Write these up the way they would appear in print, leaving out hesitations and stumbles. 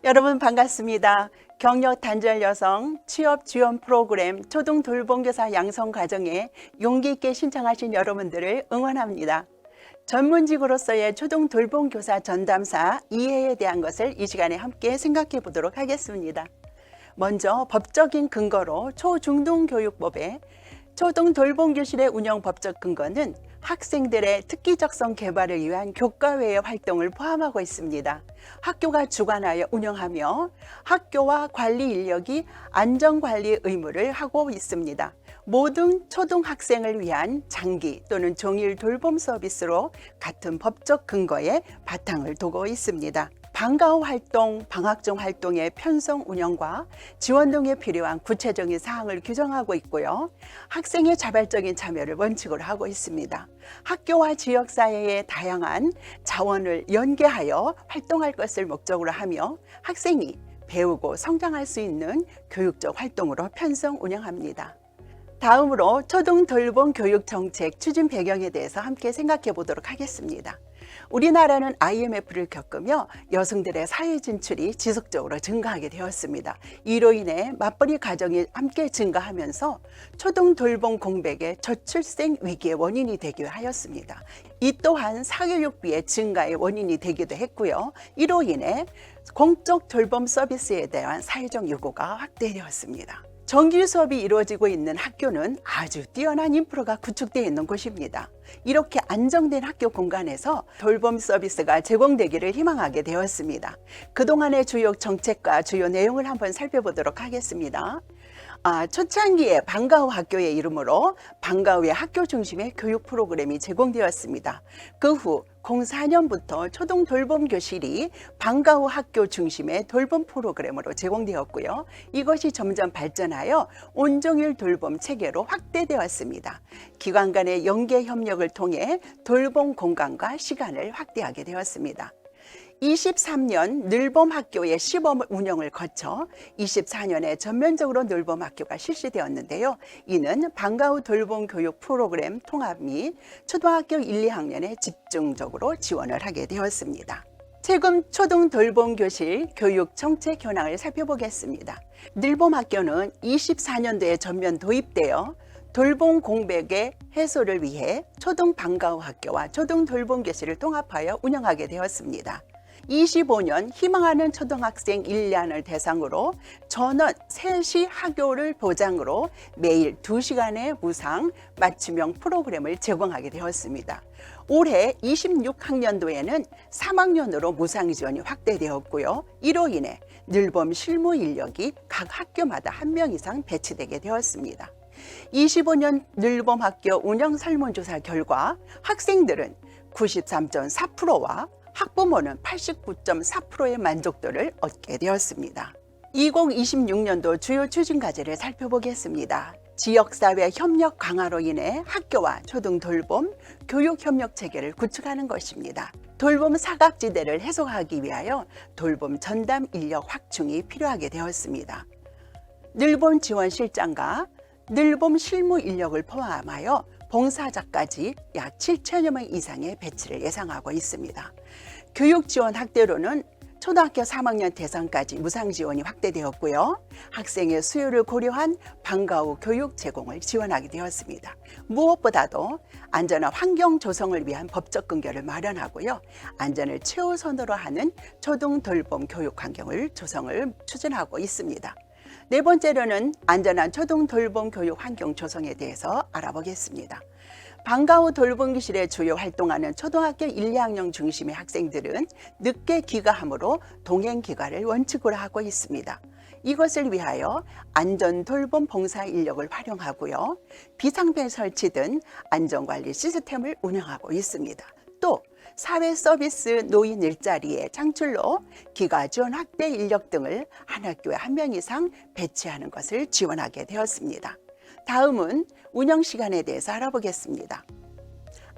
여러분 반갑습니다. 경력 단절 여성 취업 지원 프로그램 초등 돌봄교사 양성 과정에 용기 있게 신청하신 여러분들을 응원합니다. 전문직으로서의 초등 돌봄교사 전담사 이해에 대한 것을 이 시간에 함께 생각해 보도록 하겠습니다. 먼저 법적인 근거로 초중등교육법에 초등 돌봄교실의 운영 법적 근거는 학생들의 특기적성 개발을 위한 교과외의 활동을 포함하고 있습니다. 학교가 주관하여 운영하며 학교와 관리 인력이 안전관리 의무를 하고 있습니다. 모든 초등학생을 위한 장기 또는 종일 돌봄 서비스로 같은 법적 근거에 바탕을 두고 있습니다. 방과 후 활동, 방학 중 활동의 편성 운영과 지원 등에 필요한 구체적인 사항을 규정하고 있고요. 학생의 자발적인 참여를 원칙으로 하고 있습니다. 학교와 지역사회의 다양한 자원을 연계하여 활동할 것을 목적으로 하며 학생이 배우고 성장할 수 있는 교육적 활동으로 편성 운영합니다. 다음으로 초등 돌봄 교육 정책 추진 배경에 대해서 함께 생각해 보도록 하겠습니다. 우리나라는 IMF를 겪으며 여성들의 사회 진출이 지속적으로 증가하게 되었습니다. 이로 인해 맞벌이 가정이 함께 증가하면서 초등 돌봄 공백의 저출생 위기의 원인이 되기도 하였습니다. 이 또한 사교육비의 증가의 원인이 되기도 했고요. 이로 인해 공적 돌봄 서비스에 대한 사회적 요구가 확대되었습니다. 정규 수업이 이루어지고 있는 학교는 아주 뛰어난 인프라가 구축되어 있는 곳입니다. 이렇게 안정된 학교 공간에서 돌봄 서비스가 제공되기를 희망하게 되었습니다. 그동안의 주요 정책과 주요 내용을 한번 살펴보도록 하겠습니다. 초창기에 방과 후 학교의 이름으로 방과 후의 학교 중심의 교육 프로그램이 제공되었습니다. 그 후 04년부터 초등 돌봄 교실이 방과 후 학교 중심의 돌봄 프로그램으로 제공되었고요. 이것이 점점 발전하여 온종일 돌봄 체계로 확대되었습니다. 기관 간의 연계 협력을 통해 돌봄 공간과 시간을 확대하게 되었습니다. 23년 늘봄학교의 시범 운영을 거쳐 24년에 전면적으로 늘봄학교가 실시되었는데요. 이는 방과 후 돌봄 교육 프로그램 통합 및 초등학교 1, 2학년에 집중적으로 지원을 하게 되었습니다. 최근 초등 돌봄 교실 교육 정책 현황을 살펴보겠습니다. 늘봄학교는 24년도에 전면 도입되어 돌봄 공백의 해소를 위해 초등 방과 후 학교와 초등 돌봄 교실을 통합하여 운영하게 되었습니다. 25년 희망하는 초등학생 1, 2학년을 대상으로 전원 3시 학교를 보장으로 매일 2시간의 무상 맞춤형 프로그램을 제공하게 되었습니다. 올해 26학년도에는 3학년으로 무상 지원이 확대되었고요. 이로 인해 늘봄 실무 인력이 각 학교마다 1명 이상 배치되게 되었습니다. 25년 늘봄학교 운영 설문조사 결과 학생들은 93.4%와 학부모는 89.4%의 만족도를 얻게 되었습니다. 2026년도 주요 추진 과제를 살펴보겠습니다. 지역사회 협력 강화로 인해 학교와 초등 돌봄 교육 협력 체계를 구축하는 것입니다. 돌봄 사각지대를 해소하기 위하여 돌봄 전담 인력 확충이 필요하게 되었습니다. 늘봄 지원 실장과 늘봄 실무 인력을 포함하여 봉사자까지 약 7천여 명 이상의 배치를 예상하고 있습니다. 교육 지원 확대로는 초등학교 3학년 대상까지 무상 지원이 확대되었고요. 학생의 수요를 고려한 방과 후 교육 제공을 지원하게 되었습니다. 무엇보다도 안전한 환경 조성을 위한 법적 근거를 마련하고요. 안전을 최우선으로 하는 초등 돌봄 교육 환경을 조성을 추진하고 있습니다. 네 번째로는 안전한 초등 돌봄 교육 환경 조성에 대해서 알아보겠습니다. 방과 후 돌봄 교실에 주요 활동하는 초등학교 1, 2학년 중심의 학생들은 늦게 귀가하므로 동행 귀가를 원칙으로 하고 있습니다. 이것을 위하여 안전 돌봄 봉사 인력을 활용하고요. 비상벨 설치 등 안전관리 시스템을 운영하고 있습니다. 또 사회 서비스 노인 일자리의 창출로 귀가 지원 확대 인력 등을 한 학교에 1명 이상 배치하는 것을 지원하게 되었습니다. 다음은 운영 시간에 대해서 알아보겠습니다.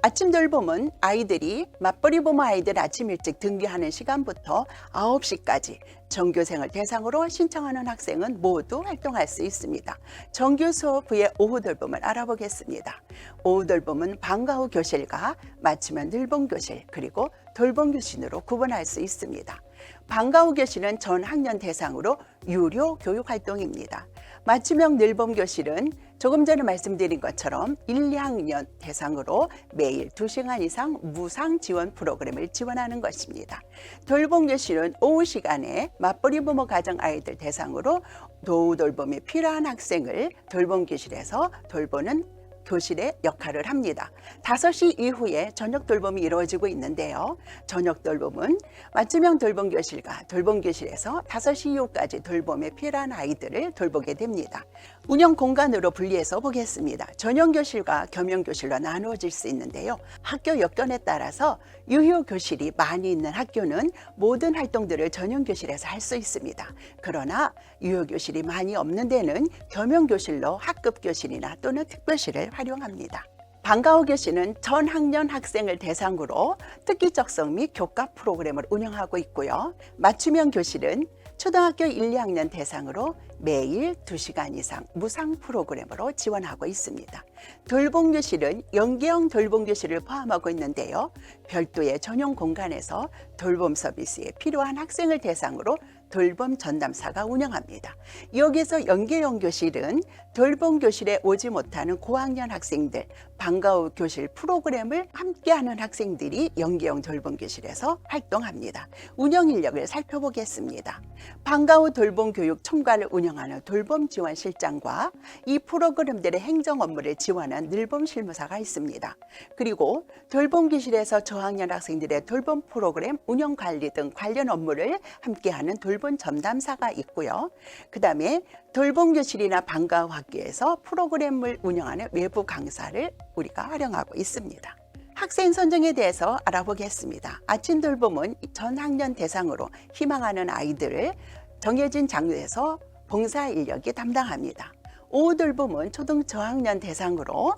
아침 돌봄은 아이들이 맞벌이 부모 아이들 아침 일찍 등교하는 시간부터 9시까지 전교생을 대상으로 신청하는 학생은 모두 활동할 수 있습니다. 정규 수업 후에 오후 돌봄을 알아보겠습니다. 오후 돌봄은 방과 후 교실과 마치면 늘봄 교실 그리고 돌봄 교실로 구분할 수 있습니다. 방과 후 교실은 전 학년 대상으로 유료 교육 활동입니다. 맞춤형 늘봄 교실은 조금 전에 말씀드린 것처럼 1, 2학년 대상으로 매일 2시간 이상 무상 지원 프로그램을 지원하는 것입니다. 돌봄 교실은 오후 시간에 맞벌이 부모 가정 아이들 대상으로 노후 돌봄이 필요한 학생을 돌봄 교실에서 돌보는 교실의 역할을 합니다. 5시 이후에 저녁 돌봄이 이루어지고 있는데요. 저녁 돌봄은 맞춤형 돌봄 교실과 돌봄 교실에서 5시 이후까지 돌봄에 필요한 아이들을 돌보게 됩니다. 운영 공간으로 분리해서 보겠습니다. 전용 교실과 겸용 교실로 나누어질 수 있는데요. 학교 여건에 따라서 유휴 교실이 많이 있는 학교는 모든 활동들을 전용 교실에서 할 수 있습니다. 그러나 유휴 교실이 많이 없는 데는 겸용 교실로 학급 교실이나 또는 특별실을 활용합니다. 방과 후 교실은 전 학년 학생을 대상으로 특기적성 및 교과 프로그램을 운영하고 있고요. 맞춤형 교실은 초등학교 1, 2학년 대상으로 매일 2시간 이상 무상 프로그램으로 지원하고 있습니다. 돌봄 교실은 연계형 돌봄 교실을 포함하고 있는데요. 별도의 전용 공간에서 돌봄 서비스에 필요한 학생을 대상으로 돌봄 전담사가 운영합니다. 여기서 연계형 교실은 돌봄 교실에 오지 못하는 고학년 학생들, 방과 후 교실 프로그램을 함께하는 학생들이 연계형 돌봄 교실에서 활동합니다. 운영 인력을 살펴보겠습니다. 방과 후 돌봄 교육 총괄을 운영하는 돌봄 지원 실장과 이 프로그램들의 행정 업무를 지원한 늘봄 실무사가 있습니다. 그리고 돌봄 교실에서 저학년 학생들의 돌봄 프로그램 운영 관리 등 관련 업무를 함께하는 돌봄 전담사가 있고요. 그 다음에 돌봄 교실이나 방과 후 학교에서 프로그램을 운영하는 외부 강사를 우리가 활용하고 있습니다. 학생 선정에 대해서 알아보겠습니다. 아침 돌봄은 전 학년 대상으로 희망하는 아이들을 정해진 장소에서 봉사 인력이 담당합니다. 오후 돌봄은 초등 저학년 대상으로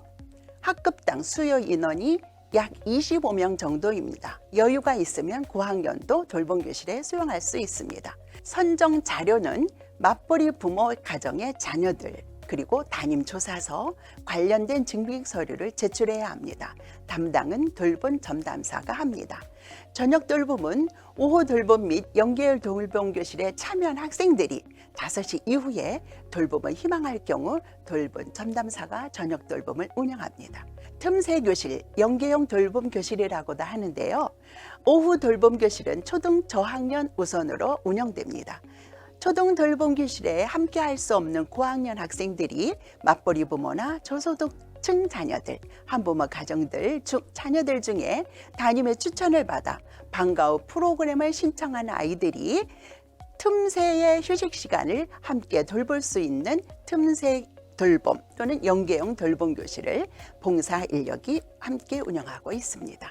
학급당 수요 인원이 약 25명 정도입니다. 여유가 있으면 고학년도 돌봄 교실에 수용할 수 있습니다. 선정 자료는 맞벌이 부모 가정의 자녀들 그리고 담임 조사서 관련된 증빙 서류를 제출해야 합니다. 담당은 돌봄 전담사가 합니다. 저녁 돌봄은 오후 돌봄 및 연계열 돌봄 교실에 참여한 학생들이 5시 이후에 돌봄을 희망할 경우 돌봄 전담사가 저녁 돌봄을 운영합니다. 틈새 교실, 연계형 돌봄 교실이라고도 하는데요. 오후 돌봄 교실은 초등 저학년 우선으로 운영됩니다. 초등 돌봄 교실에 함께 할 수 없는 고학년 학생들이 맞벌이 부모나 저소득층 자녀들, 한부모 가정들 자녀들 중에 담임의 추천을 받아 방과 후 프로그램을 신청하는 아이들이 틈새의 휴식 시간을 함께 돌볼 수 있는 틈새 돌봄 또는 연계형 돌봄 교실을 봉사 인력이 함께 운영하고 있습니다.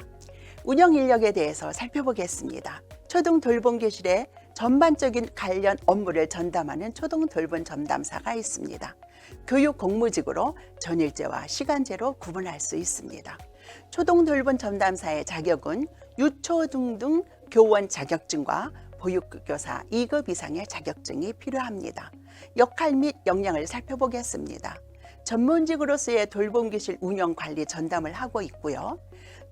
운영 인력에 대해서 살펴보겠습니다. 초등 돌봄 교실에 전반적인 관련 업무를 전담하는 초등 돌봄 전담사가 있습니다. 교육 공무직으로 전일제와 시간제로 구분할 수 있습니다. 초등 돌봄 전담사의 자격은 유초등 등 교원 자격증과 보육교사 2급 이상의 자격증이 필요합니다. 역할 및 역량을 살펴보겠습니다. 전문직으로서의 돌봄 교실 운영 관리 전담을 하고 있고요.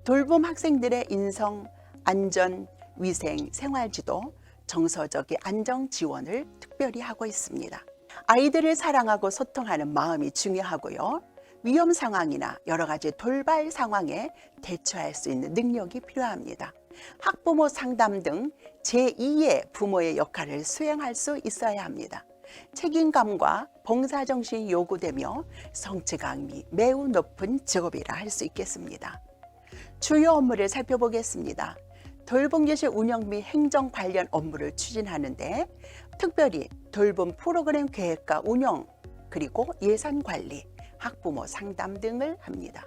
돌봄 학생들의 인성, 안전, 위생, 생활지도, 정서적인 안정 지원을 특별히 하고 있습니다. 아이들을 사랑하고 소통하는 마음이 중요하고요. 위험 상황이나 여러 가지 돌발 상황에 대처할 수 있는 능력이 필요합니다. 학부모 상담 등 제2의 부모의 역할을 수행할 수 있어야 합니다. 책임감과 봉사정신이 요구되며 성취감이 매우 높은 직업이라 할 수 있겠습니다. 주요 업무를 살펴보겠습니다. 돌봄 교실 운영 및 행정 관련 업무를 추진하는데 특별히 돌봄 프로그램 계획과 운영 그리고 예산 관리, 학부모 상담 등을 합니다.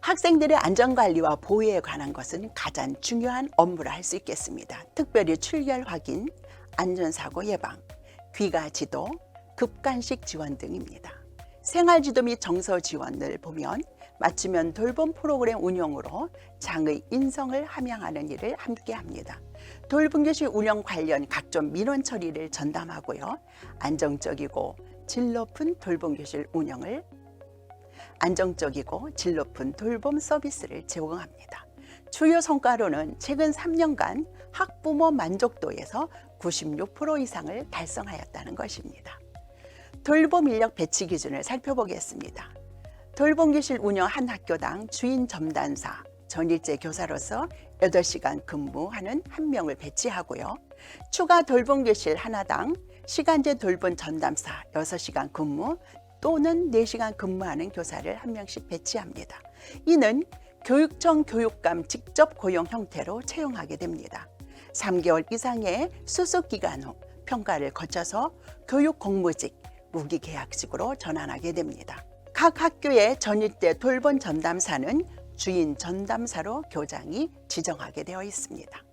학생들의 안전관리와 보호에 관한 것은 가장 중요한 업무를 할 수 있겠습니다. 특별히 출결 확인, 안전사고 예방, 귀가 지도, 급간식 지원 등입니다. 생활지도 및 정서 지원을 보면 맞춤형 돌봄 프로그램 운영으로 장의 인성을 함양하는 일을 함께합니다. 돌봄교실 운영 관련 각종 민원 처리를 전담하고요. 안정적이고 질 높은 돌봄교실 운영을 안정적이고 질 높은 돌봄 서비스를 제공합니다. 주요 성과로는 최근 3년간 학부모 만족도에서 96% 이상을 달성하였다는 것입니다. 돌봄 인력 배치 기준을 살펴보겠습니다. 돌봄교실 운영 한 학교당 주인 점단사, 전일제 교사로서 8시간 근무하는 1명을 배치하고요. 추가 돌봄교실 하나당 시간제 돌봄 전담사 6시간 근무 또는 4시간 근무하는 교사를 1명씩 배치합니다. 이는 교육청 교육감 직접 고용 형태로 채용하게 됩니다. 3개월 이상의 수습 기간 후 평가를 거쳐서 교육 공무직, 무기계약직으로 전환하게 됩니다. 각 학교의 전일제 돌봄 전담사는 주인 전담사로 교장이 지정하게 되어 있습니다.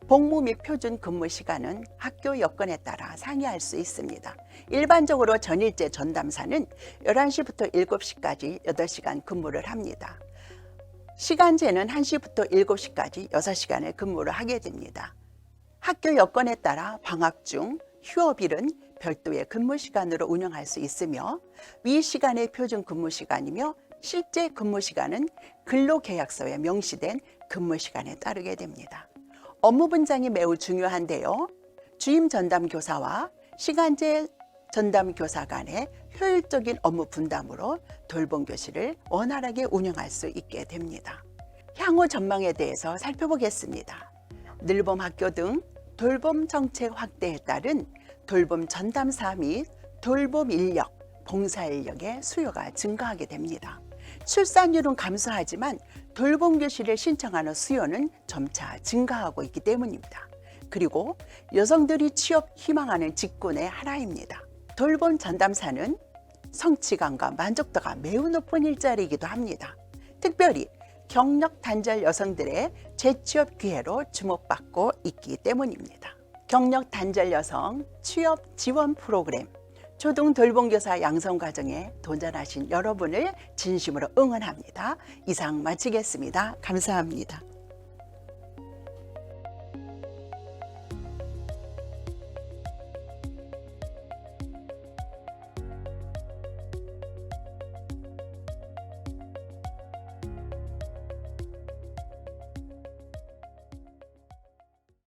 복무 및 표준 근무 시간은 학교 여건에 따라 상이할 수 있습니다. 일반적으로 전일제 전담사는 11시부터 7시까지 8시간 근무를 합니다. 시간제는 1시부터 7시까지 6시간을 근무를 하게 됩니다. 학교 여건에 따라 방학 중 휴업일은 별도의 근무 시간으로 운영할 수 있으며 위 시간의 표준 근무 시간이며 실제 근무 시간은 근로계약서에 명시된 근무 시간에 따르게 됩니다. 업무 분장이 매우 중요한데요. 주임 전담 교사와 시간제 전담 교사 간의 효율적인 업무 분담으로 돌봄 교실을 원활하게 운영할 수 있게 됩니다. 향후 전망에 대해서 살펴보겠습니다. 늘봄 학교 등 돌봄 정책 확대에 따른 돌봄 전담사 및 돌봄 인력, 봉사 인력의 수요가 증가하게 됩니다. 출산율은 감소하지만 돌봄 교실을 신청하는 수요는 점차 증가하고 있기 때문입니다. 그리고 여성들이 취업 희망하는 직군의 하나입니다. 돌봄 전담사는 성취감과 만족도가 매우 높은 일자리이기도 합니다. 특별히 경력 단절 여성들의 재취업 기회로 주목받고 있기 때문입니다. 경력 단절 여성 취업 지원 프로그램 초등 돌봄교사 양성 과정에 도전하신 여러분을 진심으로 응원합니다. 이상 마치겠습니다. 감사합니다.